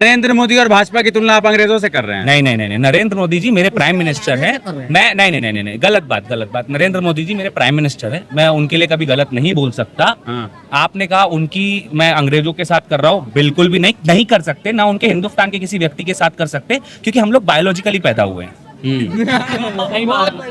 नरेंद्र मोदी और भाजपा की तुलना आप अंग्रेजों से कर रहे हैं? नहीं नहीं नहीं नहीं, नरेंद्र मोदी जी मेरे प्राइम मिनिस्टर हैं। मैं नहीं नहीं नहीं नहीं, गलत बात। नरेंद्र मोदी जी मेरे प्राइम मिनिस्टर हैं, मैं उनके लिए कभी गलत नहीं बोल सकता। हाँ। आपने कहा उनकी मैं अंग्रेजों के साथ कर रहा हूँ, बिल्कुल भी नहीं कर सकते, ना उनके हिंदुस्तान के किसी व्यक्ति के साथ कर सकते, क्योंकि हम लोग बायोलॉजिकली पैदा हुए हैं,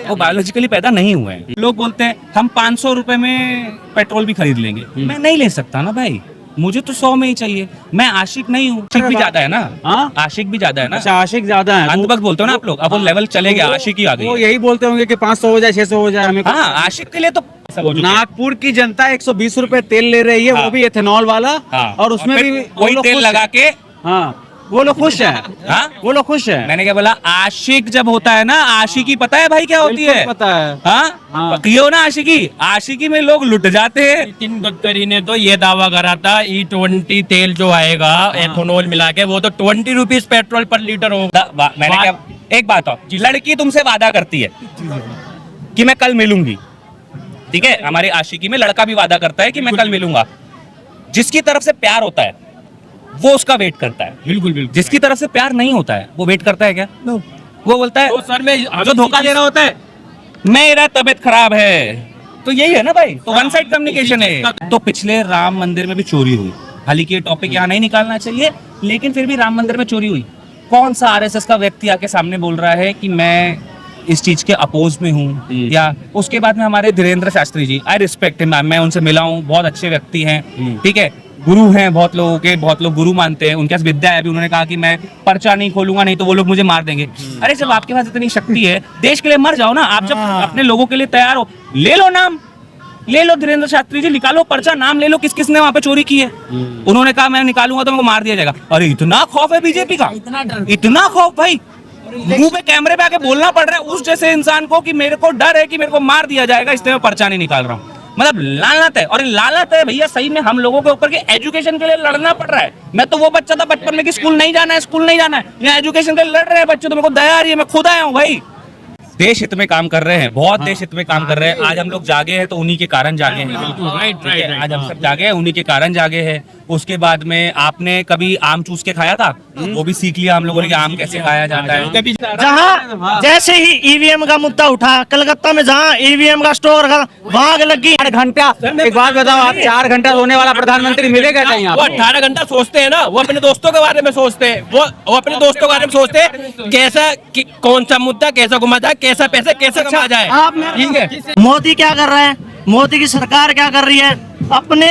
वो बायोलॉजिकली पैदा नहीं हुए हैं। लोग बोलते हैं हम 500 रुपए में पेट्रोल भी खरीद लेंगे, मैं नहीं ले सकता ना भाई, मुझे तो 100 में ही चाहिए। मैं आशिक नहीं हूँ, आशिक भी ज्यादा है ना। हाँ? आशिक भी ज्यादा है ना। अच्छा, आशिक ज्यादा है। अंधभक्त बोलते हो ना आप लोग, अब वो लेवल चले गया, आशिक ही आ वो गई। यही बोलते होंगे कि 500 हो जाए, 600 हो जाए हमें। हाँ, आशिक के लिए तो नागपुर की जनता 120 रुपए तेल ले रही है, हाँ। वो भी एथेनॉल वाला। हाँ। और उसमें फिर भी वही तेल लगा के। हाँ, वो लोग खुश है। हाँ? वो लोग खुश है। मैंने क्या बोला, आशिक जब होता है ना, आशिकी पता है भाई क्या होती है? बिल्कुल पता है। हाँ, हाँ। ये हो ना आशिकी, आशिकी में लोग लुट जाते हैं। नितिन गडकरी ने तो ये दावा करा था E20 तेल जो आएगा एथेनॉल मिला के, वो तो 20 रुपीज पेट्रोल पर लीटर होगा। मैंने क्या, एक बात और, लड़की तुमसे वादा करती है कि मैं कल मिलूंगी, ठीक है? हमारी आशिकी में लड़का भी वादा करता है कि मैं कल मिलूंगा। जिसकी तरफ से प्यार होता है वो उसका वेट करता है। बिल्कुल बिल्कुल। जिसकी तरफ से प्यार नहीं होता है वो वेट करता है क्या? वो बोलता है, तो सर में जो धोखा दे रहा होता है, मेरा तबीयत खराब है, तो यही है ना भाई, तो वन साइड कम्युनिकेशन है। तो पिछले राम मंदिर में भी चोरी हुई, हालांकि ये टॉपिक यहाँ नहीं निकालना चाहिए, लेकिन फिर भी राम मंदिर में चोरी हुई। कौन सा आरएसएस का व्यक्ति आके सामने बोल रहा है कि मैं इस चीज के अपोज में हूँ? या उसके बाद में हमारे Dhirendra Shastri ji, I respect him, मैं उनसे मिला हूँ, बहुत अच्छे व्यक्ति हैं, ठीक है, गुरु हैं बहुत लोगों के, बहुत लोग गुरु मानते हैं, उनके पास विद्या है। अभी उन्होंने कहा कि मैं पर्चा नहीं खोलूंगा, नहीं तो वो लोग मुझे मार देंगे। अरे जब आपके पास इतनी शक्ति है, देश के लिए मर जाओ ना। आप जब अपने लोगों के लिए तैयार हो, ले लो नाम, ले लो धीरेन्द्र शास्त्री जी, निकालो पर्चा, नाम ले लो, किस किसने वहां पे चोरी की है। उन्होंने कहा मैं निकालूंगा तो मेरे को मार दिया जाएगा। अरे इतना खौफ है बीजेपी का, इतना खौफ भाई, मुंह पे कैमरे पे आके बोलना पड़ रहा है उस जैसे इंसान को कि मेरे को डर है कि मेरे को मार दिया जाएगा, इसलिए मैं पर्चा नहीं निकाल रहा हूँ। मतलब लानत है, और लानत है भैया सही में हम लोगों के ऊपर के एजुकेशन के लिए लड़ना पड़ रहा है। मैं तो वो बच्चा था बचपन में कि स्कूल नहीं जाना है, यहाँ एजुकेशन के लिए लड़ रहे हैं बच्चे, तो मेरे को दया आ रही है, मैं खुद आया हूँ भाई। देश हित में काम कर रहे हैं, बहुत देश हित में काम कर रहे हैं। आज हम लोग जागे हैं तो उन्हीं के कारण जागे हैं। राइट। आज हम सब जागे हैं, उन्हीं के कारण जागे हैं। उसके बाद में आपने कभी आम चूस के खाया था? वो भी सीख लिया हम लोगों ने कि आम कैसे खाया जाता है। जहाँ जैसे ही ईवीएम का मुद्दा उठा, कलकत्ता में जहाँ ईवीएम का स्टोर का वहां लगी 4 घंटा। एक बात बताओ, आप 4 घंटा सोने वाला प्रधानमंत्री मिलेगा कहीं वो आपको? 18 घंटा सोचते हैं ना, वो अपने दोस्तों के बारे में सोचते हैं, वो अपने दोस्तों के बारे में सोचते हैं, कैसा कौन सा मुद्दा कैसा घुमा जाए, कैसा पैसा कैसे कमा जाए। ठीक है, मोदी क्या कर रहा है, मोदी की सरकार क्या कर रही है, अपने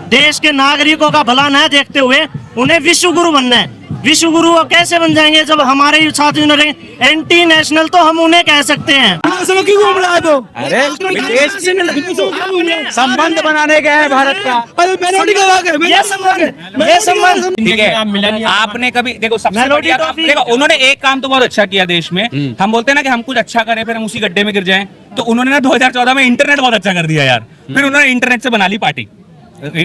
देश के नागरिकों का भला न देखते हुए उन्हें विश्व गुरु बनना है। विश्व गुरु कैसे बन जाएंगे जब हमारे साथियों ने एंटी नेशनल, तो हम उन्हें कह सकते हैं। अरे देश संबंध बनाने गए हैं भारत का। ये संबंध ठीक है, आपने कभी देखो सबसे बढ़िया देखो, उन्होंने एक काम तो बहुत अच्छा किया देश में। हम बोलते हैं ना कि हम कुछ अच्छा करें फिर हम उसी गड्ढे में गिर जाएं, तो उन्होंने ना 2014 में इंटरनेट बहुत अच्छा कर दिया यार। फिर उन्होंने इंटरनेट से बना ली पार्टी।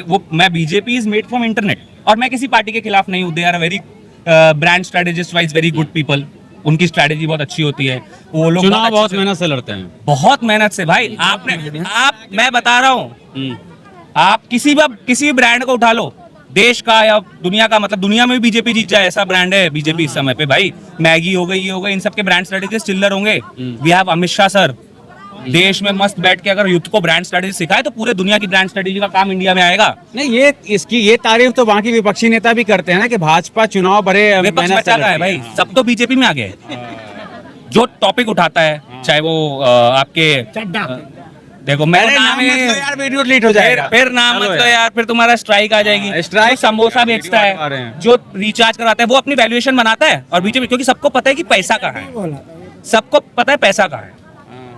वो मैं BJP is made from internet, और मैं किसी पार्टी के खिलाफ नहीं हूँ। They are very brand strategist wise very good people, उनकी स्ट्रेटेजी बहुत अच्छी होती है। वो लोग चुनाव बहुत मेहनत से लड़ते हैं, बहुत मेहनत से भाई। मैं बता रहा हूँ, आप किसी भी ब्रांड को उठा लो, देश का या दुनिया का, मतलब दुनिया में भी बीजेपी जीत जाए ऐसा ब्रांड है बीजेपी इस समय पे भाई। मैगी हो गई, ये हो गई, इन सबके ब्रांड स्ट्रेटेजिस्ट चिल्लर होंगे। We have Amit Shah sir, देश में मस्त बैठ के अगर युद्ध को ब्रांड स्ट्रेटेजी सिखाए तो पूरे दुनिया की ब्रांड स्ट्रेटेजी का काम इंडिया में आएगा। नहीं ये तारीफ तो बाकी विपक्षी नेता भी करते हैं ना कि भाजपा चुनाव बड़े विपक्ष मेहनत से बचा का है भाई, सब तो बीजेपी में आ गए। जो टॉपिक उठाता है, चाहे वो आपके देखो, मेरा नाम है यार, वीडियो डिलीट हो जाएगा। फिर नाम मत लो यार, फिर तुम्हारा स्ट्राइक आ जाएगी। स्ट्राइक जो समोसा बेचता है, जो रिचार्ज कराता है, वो अपनी वैल्यूएशन बनाता है, और बीजेपी क्योंकि सबको पता है कि पैसा कहाँ है, सबको पता है पैसा कहाँ है,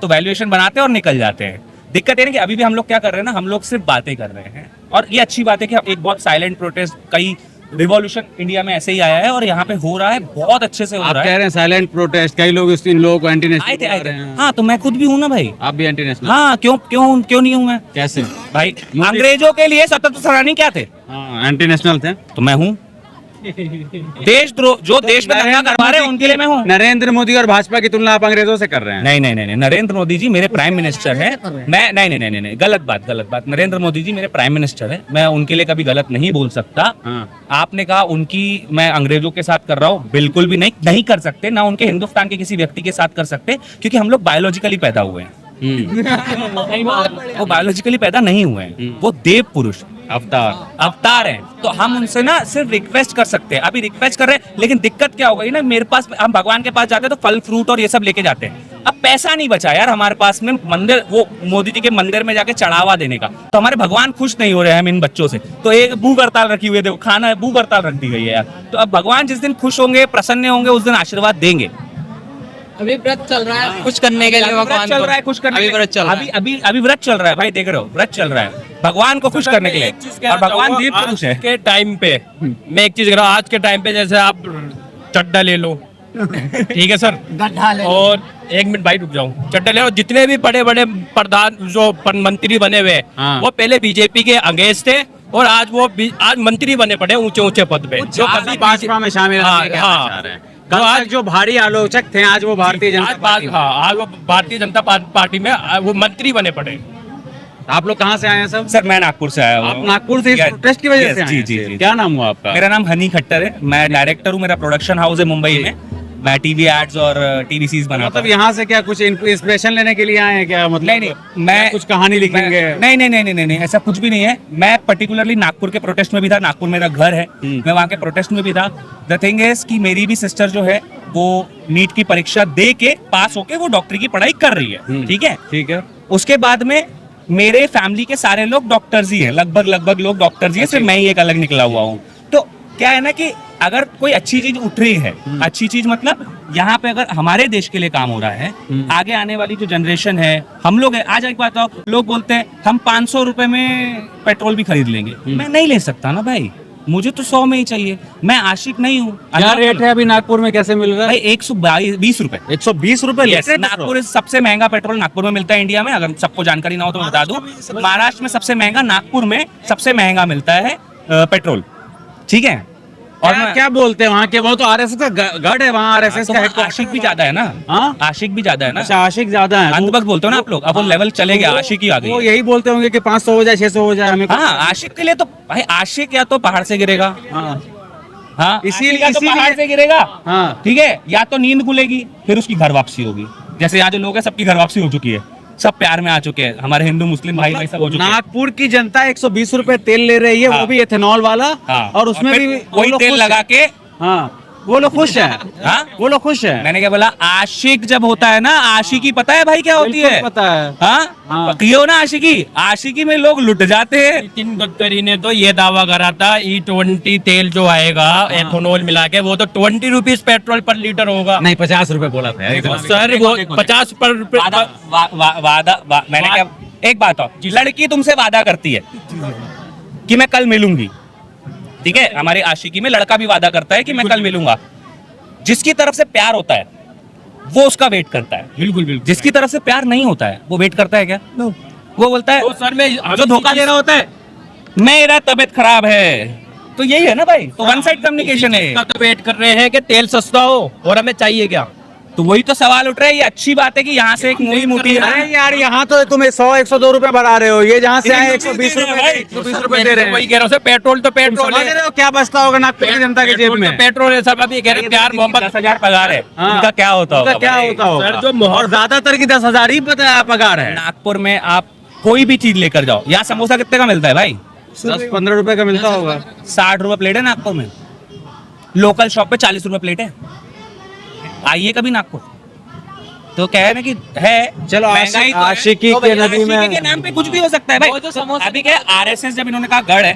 तो वैल्यूएशन बनाते हैं और निकल जाते हैं। दिक्कत ये नहीं कि अभी भी हम लोग क्या कर रहे हैं ना, हम लोग सिर्फ बातें कर रहे हैं, और ये अच्छी बात है कि एक बहुत साइलेंट प्रोटेस्ट, कई रिवॉल्यूशन इंडिया में ऐसे ही आया है और यहाँ पे हो रहा है, बहुत अच्छे से हो आप रहा कह है। रहे हैं साइलेंट प्रोटेस्ट, कई लोग इन लोगों को एंटी आए नेशनल थे बता रहे हैं। हाँ, तो मैं खुद भी हूँ ना भाई। आप भी एंटी नेशनल? हाँ, क्यों नहीं हूँ मैं कैसे भाई? अंग्रेजों के लिए स्वतंत्र सेनानी क्या थे? एंटी नेशनल थे। तो मैं हूँ। देशद्रोह जो देश में दंगा करवा रहे हैं उनके लिए मैं हूँ। नरेंद्र मोदी और भाजपा की तुलना आप अंग्रेजों से कर रहे हैं। नहीं नहीं नहीं नहीं, नरेंद्र मोदी जी मेरे प्राइम मिनिस्टर है। मैं नहीं नहीं नहीं नहीं, गलत बात। नरेंद्र मोदी जी मेरे प्राइम मिनिस्टर है, मैं उनके लिए कभी गलत नहीं बोल सकता। हाँ। आपने कहा उनकी मैं अंग्रेजों के साथ कर रहा हूँ, बिल्कुल भी नहीं कर सकते, ना उनके हिंदुस्तान के किसी व्यक्ति के साथ कर सकते, क्योंकि हम लोग बायोलॉजिकली पैदा हुए हैं, वो बायोलॉजिकली पैदा नहीं हुए हैं, वो देव पुरुष अवतार हैं। तो हम उनसे ना सिर्फ रिक्वेस्ट कर सकते हैं, अभी रिक्वेस्ट कर रहे हैं, लेकिन दिक्कत क्या हो गई ना, मेरे पास हम भगवान के पास जाते हैं तो फल फ्रूट और ये सब लेके जाते हैं। अब पैसा नहीं बचा यार हमारे पास में मंदिर, वो मोदी जी के मंदिर में जाके चढ़ावा देने का, तो हमारे भगवान खुश नहीं हो रहे हैं हम इन बच्चों से। तो एक भूख हड़ताल रखी हुई है, देखो खाना है, भूख हड़ताल रख दी गई है यार। तो अब भगवान जिस दिन खुश होंगे, प्रसन्न होंगे, उस दिन आशीर्वाद देंगे। अभी व्रत चल रहा है खुश करने के लिए, भगवान चल रहा है खुश करने, अभी व्रत चल रहा है, अभी व्रत चल रहा है भाई, देख रहे हो व्रत चल रहा है भगवान को खुश करने के लिए, और भगवान देव पुरुष है। आज के टाइम पे मैं एक चीज कह रहा हूँ, आज के टाइम पे जैसे आप चड्डा ले लो, ठीक है सर, और एक मिनट भाई रुक जाऊं, चड्डा ले लो, जितने भी बड़े बड़े प्रधान जो मंत्री बने हुए हाँ। वो पहले बीजेपी के अगेंस्ट थे, और आज वो आज मंत्री बने पड़े ऊंचे पद पे, जो कभी भाजपा में शामिल हाँ, होने के हाँ। चाह रहे हैं। कल तक जो भारी आलोचक थे आज वो भारतीय जनता पार्टी में। आज वो भारतीय जनता पार्टी में वो मंत्री बने पड़े। आप लोग कहाँ से आए हैं सब? सर मैं नागपुर से आया हूँ। आप नागपुर से इस Yes, प्रोटेस्ट की वजह yes, से आए जी हैं? जी जी। क्या नाम हुआ आपका? मेरा नाम हनी खट्टर है, मैं डायरेक्टर हूँ, मेरा प्रोडक्शन हाउस है मुंबई में, मैं टीवी एड्स और टीवी सीरीज बनाता मतलब हूँ। यहाँ से क्या कुछ इंस्पिरेशन लेने के लिए आए हैं क्या? मतलब नहीं, मैं कुछ कहानी लिखेंगे? नहीं, ऐसा कुछ भी नहीं है। मैं पर्टिकुलरली नागपुर के प्रोटेस्ट में भी था, नागपुर मेरा घर है, मैं वहाँ के प्रोटेस्ट में भी था। द थिंग इज कि मेरी भी सिस्टर जो है वो नीट की परीक्षा दे के पास होके वो डॉक्टरी की पढ़ाई कर रही है, ठीक है। ठीक है। उसके बाद में मेरे फैमिली के सारे लोग डॉक्टर्स ही हैं, लगभग लोग डॉक्टर्स ही हैं, सिर्फ मैं ही एक अलग निकला हुआ हूँ। तो क्या है ना कि अगर कोई अच्छी चीज उठ रही है, अच्छी चीज मतलब यहाँ पे अगर हमारे देश के लिए काम हो रहा है, आगे आने वाली जो जनरेशन है, हम लोग है, आज एक बात बताओ, लोग बोलते हैं हम 500 रुपए में पेट्रोल भी खरीद लेंगे, मैं नहीं ले सकता ना भाई, मुझे तो 100 में ही चाहिए, मैं आशिक नहीं हूँ। क्या रेट है अभी नागपुर में, कैसे मिल रहा है? भाई 120 रुपए। 120 रुपए Yes, नागपुर सबसे महंगा पेट्रोल नागपुर में मिलता है इंडिया में, अगर सबको जानकारी ना हो तो मैं बता दूं, महाराष्ट्र में सबसे महंगा, नागपुर में सबसे महंगा मिलता है पेट्रोल, ठीक है। और क्या बोलते हैं वहाँ के? वो तो आरएसएस का गढ़ है वहाँ, आरएसएस का हेडक्वार्टर। आशिक भी ज्यादा है ना, हाँ? आशिक भी ज्यादा है ना, अच्छा आशिक ज्यादा है। अंधभक्त बोलते हो ना आप लोग, अब वो लेवल चले गया, आशिक ही आ गई। वो यही बोलते होंगे कि 500 हो जाए, 600 हो जाए हमें। हाँ, आशिक के लिए तो भाई, आशिक या तो पहाड़ से गिरेगा, हाँ इसीलिए या तो पहाड़ से गिरेगा, हाँ ठीक है, या तो नींद खुलेगी, फिर उसकी घर वापसी होगी। जैसे यहाँ जो लोग हैं सबकी घर वापसी हो चुकी है, सब प्यार में आ चुके हैं, हमारे हिंदू मुस्लिम भाई सब हो चुके हैं। नागपुर की जनता 120 रुपए तेल ले रही है, हाँ। वो भी एथेनॉल वाला, हाँ, और उसमें फिर भी वही तेल लगा के, हाँ वो लोग खुश है। हाँ? वो लोग खुश है। मैंने क्या बोला, आशिक जब होता है ना, आशिकी पता है भाई क्या होती है? पता है। हाँ, हाँ। कियो ना आशिकी, आशिकी में लोग लुट जाते हैं। नितिन गडकरी ने तो ये दावा करा था E20 तेल जो आएगा एथेनॉल मिला के, वो तो 20 रुपीज पेट्रोल पर लीटर होगा। नहीं 50 रुपए बोला था यार। सर वो 50 पर वादा मैंने क्या, एक बात और, लड़की तुमसे वादा करती है कि मैं कल मिलूंगी, ठीक है, हमारी आशिकी में लड़का भी वादा करता है कि मैं कल मिलूंगा। जिसकी तरफ से प्यार होता है वो उसका वेट करता है, बिल्कुल बिल्कुल। जिसकी तरफ से प्यार नहीं होता है वो वेट करता है क्या? वो बोलता है, तो सर मैं जो धोखा दे रहा होता है, मेरा तबीयत खराब है, तो यही है ना भाई, तो वन साइड कम्युनिकेशन है। इसका तो वेट कर रहे हैं कि तेल सस्ता हो और हमें चाहिए क्या। तो वही तो सवाल उठ रहा है। ये अच्छी बात है कि यहाँ से एक मूवी मोटी है। अरे यार यहाँ तो तुम 100-102 रुपए बढ़ा रहे हो, ये जहाँ से आए 120 रुपए दे रहे हैं। वही कह रहा हूँ सर, पेट्रोल तो पेट्रोल समझ रहे हो क्या बचता होगा नागपुर की जनता के जेब में? पेट्रोल है सब। अभी कह रहे हैं प्यार मोहब्बत 10,000 पगार है, हाँ। उनका क्या होता होगा? क्या होता होगा? सर, जो और ज्यादातर की 10,000 ही पगार है। नागपुर में आप कोई भी चीज लेकर जाओ, यहाँ समोसा कितने का मिलता है भाई? 10-15 रुपए का मिलता होगा। 60 रुपए प्लेट है नागपुर में, लोकल शॉप पे 40 रुपए प्लेट है। आइए कभी नागपुर, तो क्या है ना कि है, चलो महंगाई तो है। आशिकी तो के भाई, नदी में आशिकी के नाम पे कुछ भी हो सकता है भाई। तो अभी क्या आरएसएस, जब इन्होंने कहा गढ़ है,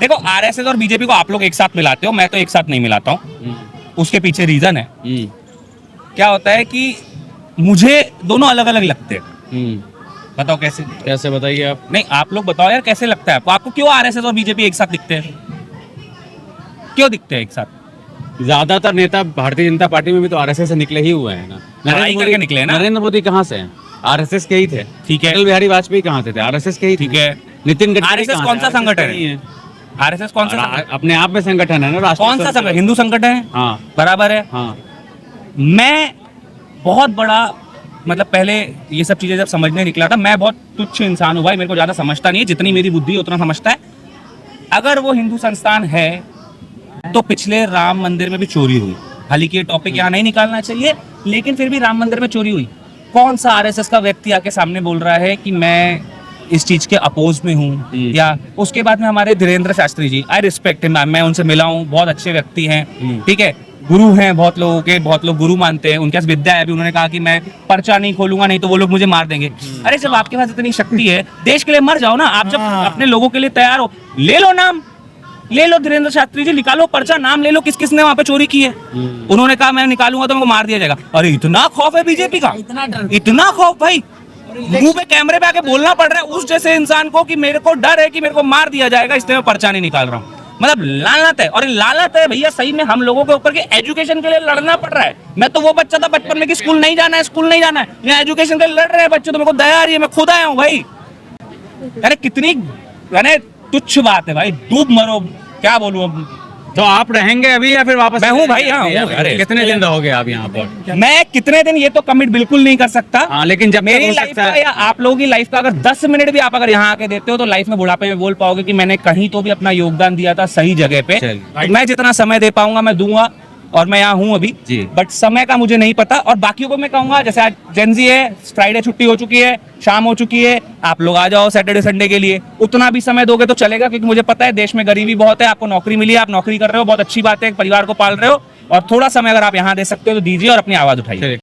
देखो आरएसएस और बीजेपी को आप लोग एक साथ मिलाते हो, मैं तो एक साथ नहीं मिलाता हूँ। उसके पीछे रीजन है, क्या होता है कि मुझे दोनों अलग अलग लगते हैं। बताओ कैसे? कैसे बताइए आप? नहीं आप लोग बताओ यार, कैसे लगता है आपको? आपको क्यों आरएसएस और बीजेपी एक साथ दिखते हैं? क्यों दिखते हैं एक साथ? ज्यादातर नेता भारतीय जनता पार्टी में भी तो आरएसएस से निकले ही हुए हैं ना। लड़ाई करके निकले हैं ना। नरेंद्र मोदी कहाँ से हैं? आरएसएस के ही थे। ठीक है। अटल बिहारी वाजपेयी कहाँ थे? आरएसएस के ही थे। ठीक है। नितिन गडकरी आरएसएस कहाँ कौन सा थे? संगठन नहीं है? आरएसएस कौन सा संगठन? अपने आप में संगठन है ना, राष्ट्रीय कौन सा संगठन? हिंदू संगठन है, हाँ बराबर है। हाँ। मैं बहुत बड़ा मतलब पहले ये सब चीजें जब समझने निकला था, मैं बहुत तुच्छ इंसान हूँ भाई, मेरे को ज्यादा समझता नहीं है, जितनी मेरी बुद्धि है उतना समझता है। अगर वो हिंदू संस्थान है तो पिछले राम मंदिर में भी चोरी हुई, हालांकि ये टॉपिक यहाँ नहीं निकालना चाहिए, लेकिन फिर भी राम मंदिर में चोरी हुई। कौन सा आरएसएस का व्यक्ति आके सामने बोल रहा है कि मैं इस चीज के अपोज में हूँ? या उसके बाद में हमारे Dhirendra Shastri ji, I respect him, मैं उनसे मिला हूँ, बहुत अच्छे व्यक्ति हैं, ठीक है, गुरु हैं बहुत लोगों के, बहुत लोग गुरु मानते हैं, उनके पास विद्या है। अभी उन्होंने कहा कि मैं पर्चा नहीं खोलूंगा, नहीं तो वो लोग मुझे मार देंगे। अरे जब आपके पास इतनी शक्ति है, देश के लिए मर जाओ ना आप, जब अपने लोगों के लिए तैयार हो, ले लो नाम, ले लो धीरेन्द्र शास्त्री जी, निकालो पर्चा, नाम ले लो किस किस ने वहां पे चोरी की है। उन्होंने कहा मैं निकालूंगा तो मेरे को मार दिया जाएगा। अरे इतना खौफ है बीजेपी का, इतना खौफ भाई, मुंह पे कैमरे पे आके बोलना पड़ रहा है उस जैसे इंसान को कि मेरे को डर है कि मेरे को मार दिया जाएगा, इसलिए मैं पर्चा नहीं निकाल रहा हूँ। मतलब लानत है, और ये लानत है भैया सही में हम लोगों के ऊपर, के एजुकेशन के लिए लड़ना पड़ रहा है। मैं तो वो बच्चा था बचपन में कि स्कूल नहीं जाना है, स्कूल नहीं जाना है, यहाँ एजुकेशन के लिए लड़ रहे हैं बच्चे, तो मेरे को दया आ रही है, मैं खुद आया हूँ भाई। अरे कितनी तुच्छ बात है भाई, डूब मरो, क्या बोलूं अब। तो आप रहेंगे अभी या फिर वापस? मैं हूँ भाई, हाँ। अरे कितने दिन रहोगे आप यहाँ पर? मैं कितने दिन ये तो कमिट बिल्कुल नहीं कर सकता। हाँ, लेकिन जब मेरी लाइफ का या आप लोगों की लाइफ का अगर 10 मिनट भी आप अगर यहाँ आके देते हो तो लाइफ में बुढ़ापे में बोल पाओगे कि मैंने कहीं तो भी अपना योगदान दिया था सही जगह पे। तो मैं जितना समय दे पाऊंगा मैं दूंगा, और मैं यहाँ हूँ अभी जी। बट समय का मुझे नहीं पता। और बाकियों को मैं कहूंगा, जैसे आज जेनजी है, फ्राइडे छुट्टी हो चुकी है, शाम हो चुकी है, आप लोग आ जाओ सैटरडे संडे के लिए, उतना भी समय दोगे तो चलेगा, क्योंकि मुझे पता है देश में गरीबी बहुत है। आपको नौकरी मिली है, आप नौकरी कर रहे हो, बहुत अच्छी बात है, परिवार को पाल रहे हो, और थोड़ा समय अगर आप यहाँ दे सकते हो तो दीजिए और अपनी आवाज उठाइए।